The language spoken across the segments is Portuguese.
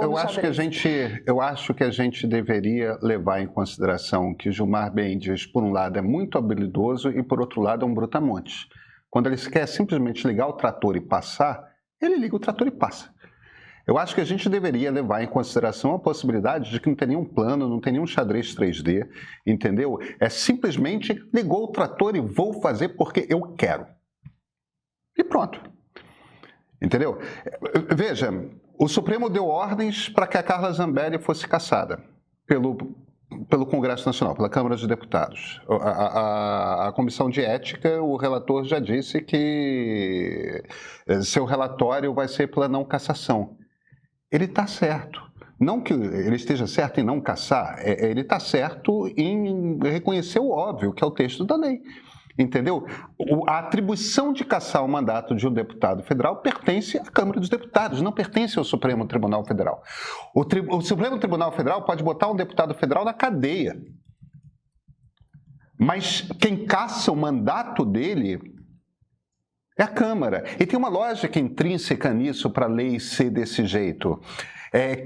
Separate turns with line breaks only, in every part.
eu acho que a gente deveria levar em consideração que Gilmar Mendes, por um lado, é muito habilidoso e, por outro lado, é um brutamontes. Quando ele quer simplesmente ligar o trator e passar, ele liga o trator e passa. Eu acho que a gente deveria levar em consideração a possibilidade de que não tem nenhum plano, não tem nenhum xadrez 3D, entendeu? É simplesmente ligou o trator e vou fazer porque eu quero. E pronto. Entendeu? Veja, o Supremo deu ordens para que a Carla Zambelli fosse cassada pelo Congresso Nacional, pela Câmara dos Deputados. A Comissão de Ética, o relator já disse que seu relatório vai ser pela não cassação. Ele está certo. Não que ele esteja certo em não cassar, ele está certo em reconhecer o óbvio, que é o texto da lei. Entendeu? A atribuição de cassar o mandato de um deputado federal pertence à Câmara dos Deputados, não pertence ao Supremo Tribunal Federal. O Supremo Tribunal Federal pode botar um deputado federal na cadeia, mas quem caça o mandato dele é a Câmara. E tem uma lógica intrínseca nisso para a lei ser desse jeito.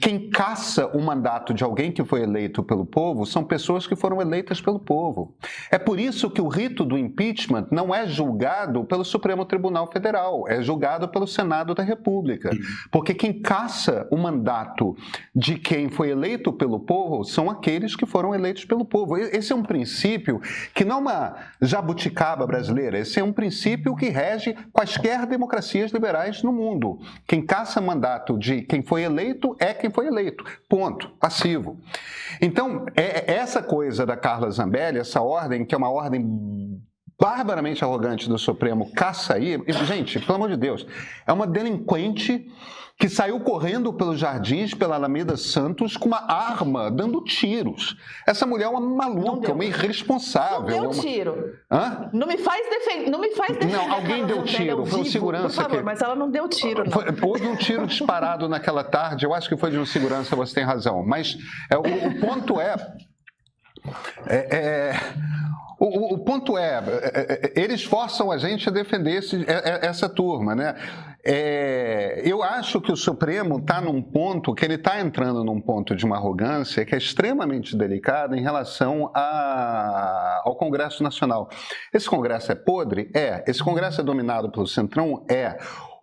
Quem caça o mandato de alguém que foi eleito pelo povo são pessoas que foram eleitas pelo povo. É por isso que o rito do impeachment não é julgado pelo Supremo Tribunal Federal, é julgado pelo Senado da República. Porque quem caça o mandato de quem foi eleito pelo povo são aqueles que foram eleitos pelo povo. Esse é um princípio que não é uma jabuticaba brasileira, esse é um princípio que rege quaisquer democracias liberais no mundo. Quem caça mandato de quem foi eleito é quem foi eleito. Ponto. Passivo. Então, essa coisa da Carla Zambelli, essa ordem, que é uma ordem barbaramente arrogante do Supremo, caça aí, gente, pelo amor de Deus, é uma delinquente que saiu correndo pelos jardins, pela Alameda Santos, com uma arma, dando tiros. Essa mulher é uma maluca, uma irresponsável.
Não deu tiro.
Hã?
Não me faz defender.
Não, alguém deu tiro, foi um segurança.
Por favor, mas ela não deu tiro, não.
Houve um tiro disparado naquela tarde, eu acho que foi de um segurança, você tem razão. Mas o ponto O ponto eles forçam a gente a defender essa turma, né? Eu acho que o Supremo está num ponto, que ele está entrando num ponto de uma arrogância que é extremamente delicada em relação ao Congresso Nacional. Esse Congresso é podre? Esse Congresso é dominado pelo Centrão?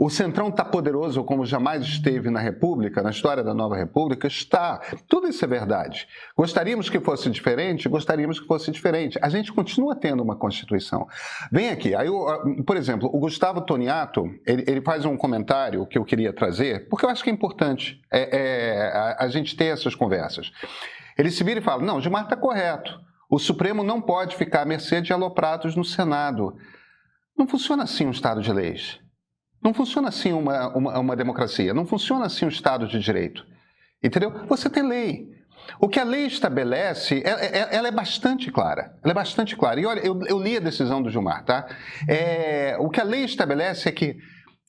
O Centrão está poderoso como jamais esteve na República, na história da nova República? Está. Tudo isso é verdade. Gostaríamos que fosse diferente? Gostaríamos que fosse diferente. A gente continua tendo uma Constituição. Vem aqui. Aí, por exemplo, o Gustavo Toniato, ele faz um comentário que eu queria trazer, porque eu acho que é importante a gente ter essas conversas. Ele se vira e fala, não, Gilmar está correto. O Supremo não pode ficar à mercê de aloprados no Senado. Não funciona assim um Estado de leis. Não funciona assim uma democracia, não funciona assim um Estado de Direito, entendeu? Você tem lei. O que a lei estabelece, ela é bastante clara, E olha, eu li a decisão do Gilmar, tá? O que a lei estabelece é que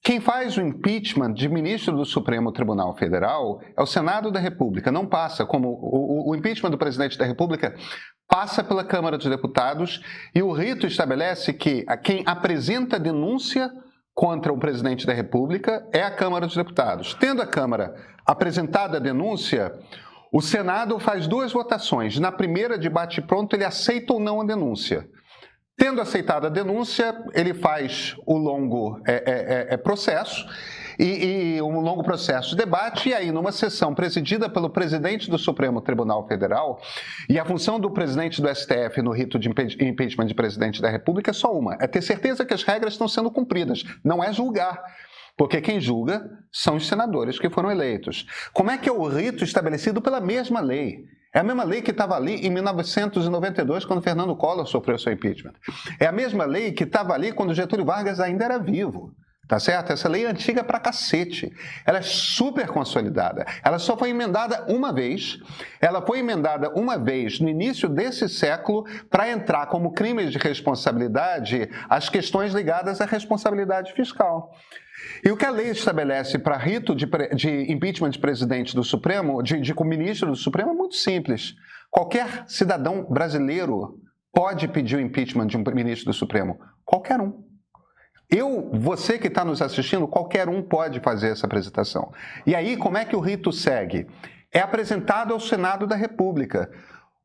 quem faz o impeachment de ministro do Supremo Tribunal Federal é o Senado da República, não passa como o impeachment do presidente da República passa pela Câmara dos Deputados e o rito estabelece que quem apresenta denúncia contra o presidente da República é a Câmara dos Deputados. Tendo a Câmara apresentado a denúncia, o Senado faz 2 votações. Na primeira, de bate-pronto, ele aceita ou não a denúncia. Tendo aceitado a denúncia, ele faz o longo processo, e um longo processo de debate, e aí numa sessão presidida pelo presidente do Supremo Tribunal Federal, e a função do presidente do STF no rito de impeachment de presidente da República é só uma, é ter certeza que as regras estão sendo cumpridas, não é julgar. Porque quem julga são os senadores que foram eleitos. Como é que é o rito estabelecido pela mesma lei? É a mesma lei que estava ali em 1992, quando Fernando Collor sofreu seu impeachment. É a mesma lei que estava ali quando Getúlio Vargas ainda era vivo. Tá certo? Essa lei é antiga pra cacete. Ela é super consolidada. Ela só foi emendada uma vez. Ela foi emendada uma vez no início desse século para entrar como crime de responsabilidade as questões ligadas à responsabilidade fiscal. E o que a lei estabelece para rito de impeachment de presidente do Supremo, de ministro do Supremo, é muito simples. Qualquer cidadão brasileiro pode pedir o impeachment de um ministro do Supremo. Qualquer um. Você que está nos assistindo, qualquer um pode fazer essa apresentação. E aí, como é que o rito segue? É apresentado ao Senado da República.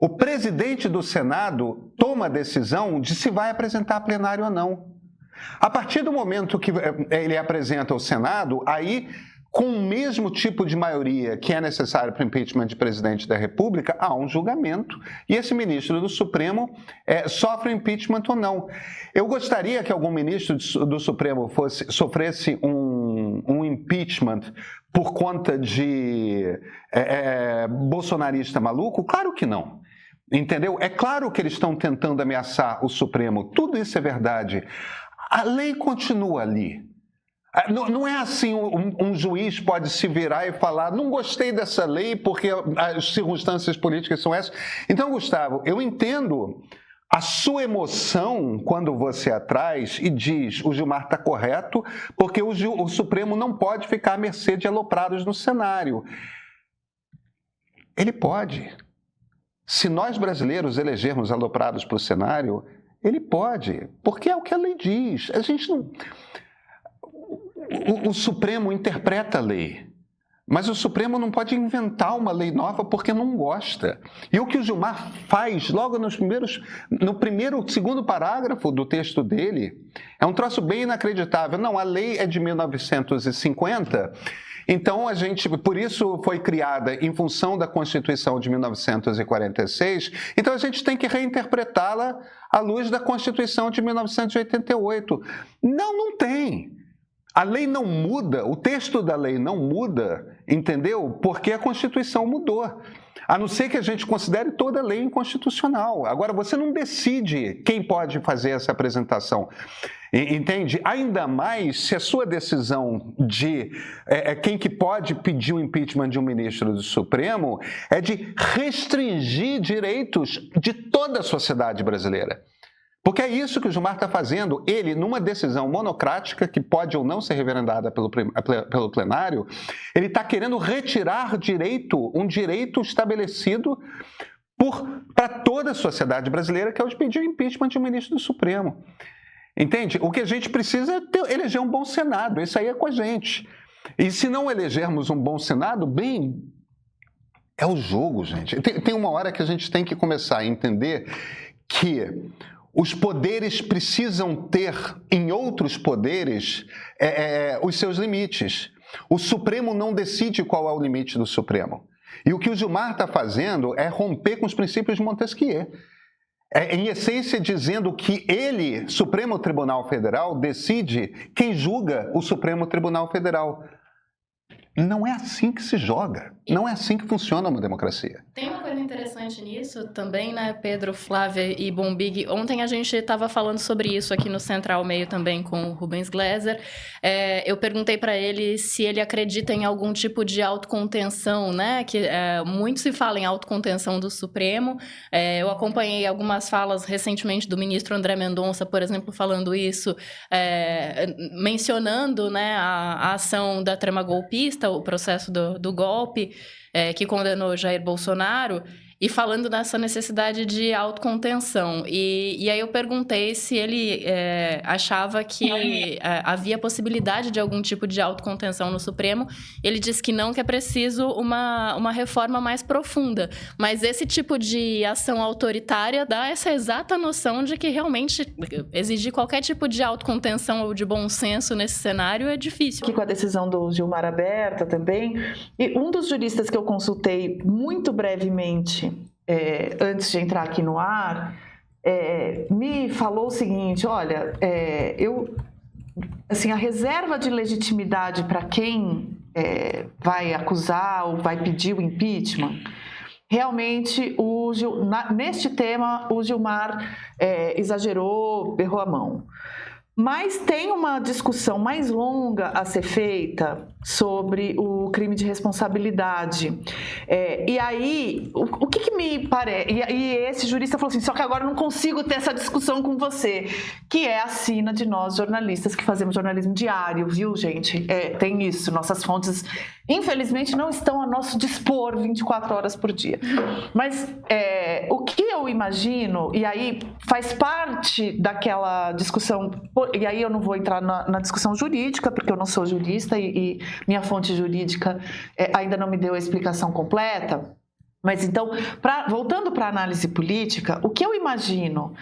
O presidente do Senado toma a decisão de se vai apresentar a plenário ou não. A partir do momento que ele apresenta ao Senado, aí, com o mesmo tipo de maioria que é necessário para o impeachment de presidente da República, há um julgamento e esse ministro do Supremo sofre impeachment ou não. Eu gostaria que algum ministro do Supremo sofresse um impeachment por conta de bolsonarista maluco? Claro que não. Entendeu? É claro que eles estão tentando ameaçar o Supremo. Tudo isso é verdade. A lei continua ali. Não é assim, um juiz pode se virar e falar, não gostei dessa lei porque as circunstâncias políticas são essas. Então, Gustavo, eu entendo a sua emoção quando você atrás e diz, o Gilmar está correto, porque o Supremo não pode ficar à mercê de aloprados no cenário. Ele pode. Se nós brasileiros elegermos aloprados para o cenário, ele pode, porque é o que a lei diz. A gente não... O Supremo interpreta a lei, mas o Supremo não pode inventar uma lei nova porque não gosta. E o que o Gilmar faz logo no segundo parágrafo do texto dele é um troço bem inacreditável. Não, a lei é de 1950, então por isso foi criada em função da Constituição de 1946, então a gente tem que reinterpretá-la à luz da Constituição de 1988. Não tem. A lei não muda, o texto da lei não muda, entendeu? Porque a Constituição mudou. A não ser que a gente considere toda a lei inconstitucional. Agora, você não decide quem pode fazer essa apresentação, entende? Ainda mais se a sua decisão de quem que pode pedir o impeachment de um ministro do Supremo é de restringir direitos de toda a sociedade brasileira. Porque é isso que o Gilmar está fazendo. Ele, numa decisão monocrática, que pode ou não ser referendada pelo plenário, ele está querendo retirar um direito estabelecido para toda a sociedade brasileira, que é o de pedir o impeachment de um ministro do Supremo. Entende? O que a gente precisa é eleger um bom Senado. Isso aí é com a gente. E se não elegermos um bom Senado, bem... É o jogo, gente. Tem uma hora que a gente tem que começar a entender que os poderes precisam ter, em outros poderes, os seus limites. O Supremo não decide qual é o limite do Supremo. E o que o Gilmar está fazendo é romper com os princípios de Montesquieu. Em essência, dizendo que ele, Supremo Tribunal Federal, decide quem julga o Supremo Tribunal Federal. Não é assim que se joga. Não é assim que funciona uma democracia.
Tem uma coisa interessante nisso também, né, Pedro, Flávia e Bombig? Ontem a gente estava falando sobre isso aqui no Central Meio também com o Rubens Gleiser. Eu perguntei para ele se ele acredita em algum tipo de autocontenção, né? Que muito se fala em autocontenção do Supremo. Eu acompanhei algumas falas recentemente do ministro André Mendonça, por exemplo, falando isso, mencionando, né, a ação da trama golpista, o processo do golpe, que condenou Jair Bolsonaro, e falando nessa necessidade de autocontenção. E aí eu perguntei se ele achava que havia possibilidade de algum tipo de autocontenção no Supremo. Ele disse que não, que é preciso uma reforma mais profunda. Mas esse tipo de ação autoritária dá essa exata noção de que realmente exigir qualquer tipo de autocontenção ou de bom senso nesse cenário é difícil.
Aqui com a decisão do Gilmar aberta também, e um dos juristas que eu consultei muito brevemente antes de entrar aqui no ar, me falou o seguinte: olha, assim, a reserva de legitimidade para quem vai acusar ou vai pedir o impeachment, realmente, neste tema, o Gilmar exagerou, berrou a mão. Mas tem uma discussão mais longa a ser feita sobre o crime de responsabilidade. E aí, o que me parece... E esse jurista falou assim, só que agora eu não consigo ter essa discussão com você, que é a sina de nós jornalistas que fazemos jornalismo diário, viu, gente? Tem isso, nossas fontes, infelizmente, não estão a nosso dispor 24 horas por dia. Mas o que eu imagino, e aí faz parte daquela discussão, e aí eu não vou entrar na discussão jurídica, porque eu não sou jurista e minha fonte jurídica ainda não me deu a explicação completa. Mas então, voltando para a análise política, o que eu imagino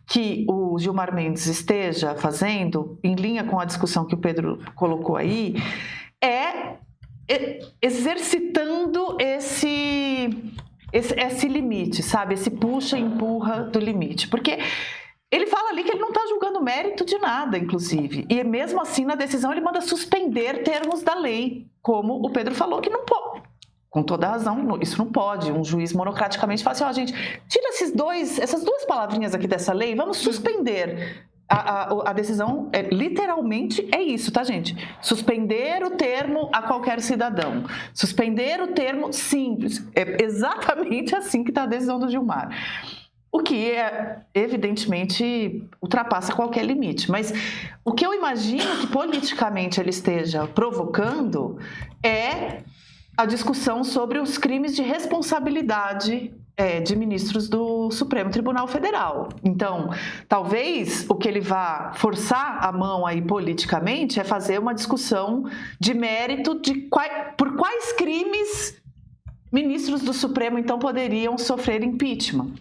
que o Gilmar Mendes esteja fazendo, em linha com a discussão que o Pedro colocou aí, é exercitando esse limite, sabe? Esse puxa e empurra do limite. Porque ele fala ali que ele não está julgando mérito de nada, inclusive. E mesmo assim, na decisão, ele manda suspender termos da lei, como o Pedro falou que não pode. Com toda razão, isso não pode. Um juiz monocraticamente fala assim, gente, tira essas duas palavrinhas aqui dessa lei, vamos suspender. A decisão, literalmente, é isso, tá, gente? Suspender o termo a qualquer cidadão. Suspender o termo simples. É exatamente assim que está a decisão do Gilmar. O que, evidentemente, ultrapassa qualquer limite. Mas o que eu imagino que politicamente ele esteja provocando é a discussão sobre os crimes de responsabilidade de ministros do Supremo Tribunal Federal. Então, talvez o que ele vá forçar a mão aí politicamente é fazer uma discussão de mérito por quais crimes ministros do Supremo, então, poderiam sofrer impeachment.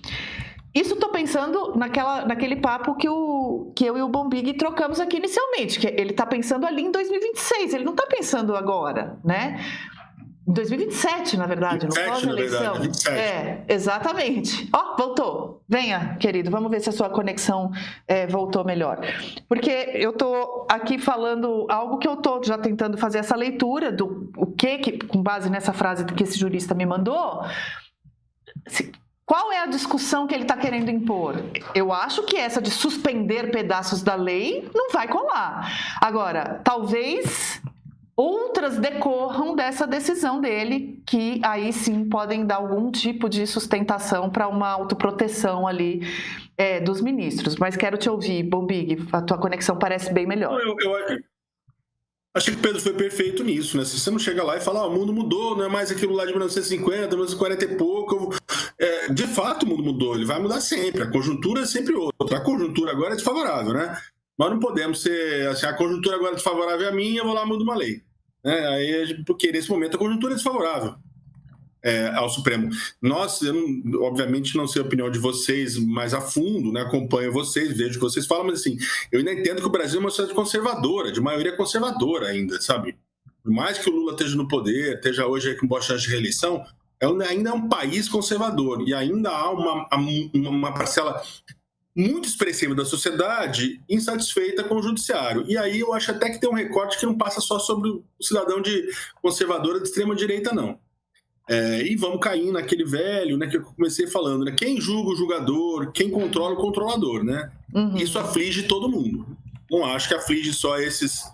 Isso estou pensando naquele papo que eu e o Bombig trocamos aqui inicialmente, que ele está pensando ali em 2026, ele não está pensando agora, né? Em 2027, na verdade, no pós-eleição.
27.
Exatamente. Voltou. Venha, querido, vamos ver se a sua conexão voltou melhor. Porque eu estou aqui falando algo que eu estou já tentando fazer essa leitura do com base nessa frase que esse jurista me mandou. Qual é a discussão que ele está querendo impor? Eu acho que essa de suspender pedaços da lei não vai colar. Agora, talvez outras decorram dessa decisão dele, que aí sim podem dar algum tipo de sustentação para uma autoproteção ali dos ministros. Mas quero te ouvir, Bombig, a tua conexão parece bem melhor.
Eu achei que o Pedro foi perfeito nisso, né? Se você não chega lá e fala, o mundo mudou, não é mais aquilo lá de 1950, 1940 e pouco. De fato, o mundo mudou, ele vai mudar sempre. A conjuntura é sempre outra. A conjuntura agora é desfavorável, né? Nós não podemos ser assim, a conjuntura agora é desfavorável a mim, eu vou lá e mudo uma lei. Porque nesse momento a conjuntura é desfavorável ao Supremo. Eu obviamente não sei a opinião de vocês mais a fundo, né? Acompanho vocês, vejo o que vocês falam, mas assim, eu ainda entendo que o Brasil é uma sociedade conservadora, de maioria conservadora ainda, sabe? Por mais que o Lula esteja no poder, esteja hoje com boa chance de reeleição, ainda é um país conservador e ainda há uma parcela muito expressiva da sociedade insatisfeita com o judiciário. E aí eu acho até que tem um recorte que não passa só sobre o cidadão de conservadora de extrema-direita, não. E vamos cair naquele velho, né, que eu comecei falando, né? Quem julga o julgador, quem controla o controlador, né? Uhum. Isso aflige todo mundo. Não acho que aflige só esses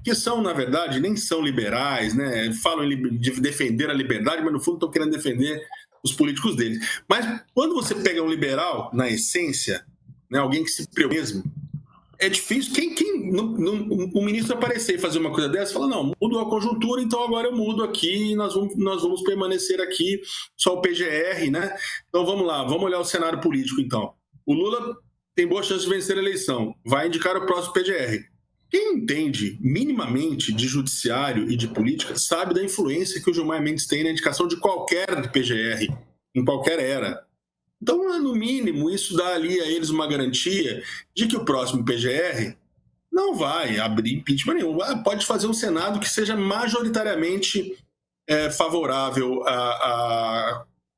que são, na verdade, nem são liberais, né? Falam de defender a liberdade, mas no fundo estão querendo defender os políticos deles. Mas quando você pega um liberal, na essência, né, alguém que se preocupa mesmo, é difícil. O ministro aparecer e fazer uma coisa dessa, fala, não, mudou a conjuntura, então agora eu mudo aqui e nós vamos permanecer aqui, só o PGR, né? Então vamos lá, vamos olhar o cenário político, então. O Lula tem boa chance de vencer a eleição, vai indicar o próximo PGR. Quem entende minimamente de judiciário e de política sabe da influência que o Gilmar Mendes tem na indicação de qualquer PGR, em qualquer era. Então, no mínimo, isso dá ali a eles uma garantia de que o próximo PGR não vai abrir impeachment nenhum. Pode fazer um Senado que seja majoritariamente favorável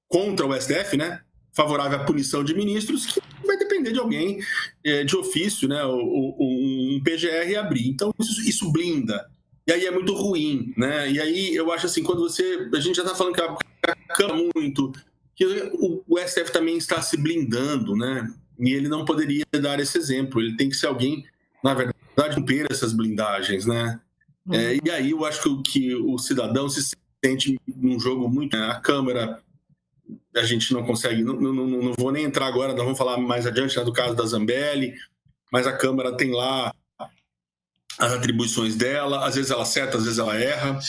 contra o STF, né? Favorável à punição de ministros, que vai depender de alguém de ofício, né? Um PGR abrir. Então, isso blinda. E aí é muito ruim, né? E aí eu acho assim, quando a gente já está falando que a Câmara muito, que o STF também está se blindando, né? E ele não poderia dar esse exemplo. Ele tem que ser alguém, na verdade, romper essas blindagens, né? E aí eu acho que o cidadão se sente num jogo muito... A Câmara, a gente não consegue... Não vou nem entrar agora, nós vamos falar mais adiante, né, do caso da Zambelli, mas a Câmara tem lá as atribuições dela, às vezes ela acerta, às vezes ela erra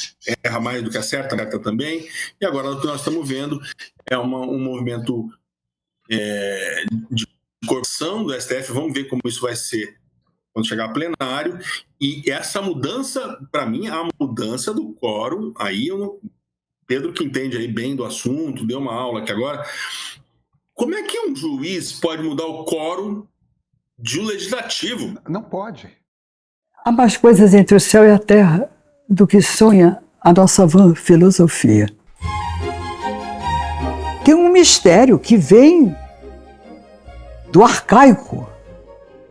mais do que acerta também, e agora o que nós estamos vendo é um movimento de corrupção do STF, vamos ver como isso vai ser quando chegar a plenário, e essa mudança, para mim, a mudança do quórum, aí Pedro, que entende aí bem do assunto, deu uma aula aqui agora, como é que um juiz pode mudar o quórum de um legislativo?
Não pode.
Há mais coisas entre o céu e a terra do que sonha a nossa vã filosofia. Tem um mistério que vem do arcaico.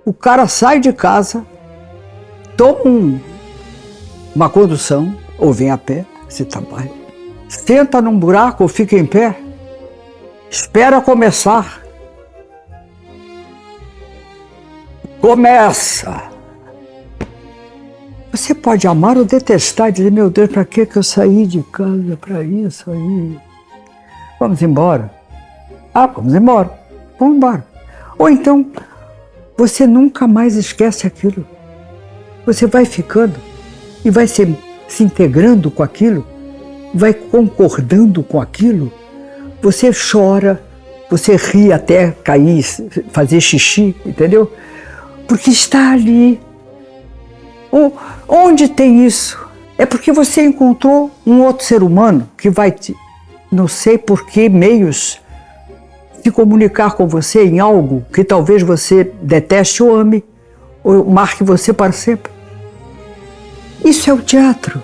O cara sai de casa, toma uma condução, ou vem a pé, se trabalha, senta num buraco ou fica em pé, espera começar. Começa! Você pode amar ou detestar e dizer, meu Deus, para que eu saí de casa para isso aí? Vamos embora. Vamos embora. Vamos embora. Ou então, você nunca mais esquece aquilo. Você vai ficando e vai se integrando com aquilo, vai concordando com aquilo. Você chora, você ri até cair, fazer xixi, entendeu? Porque está ali. Onde tem isso? É porque você encontrou um outro ser humano que vai, não sei por que meios, se comunicar com você em algo que talvez você deteste ou ame, ou marque você para sempre. Isso é o teatro.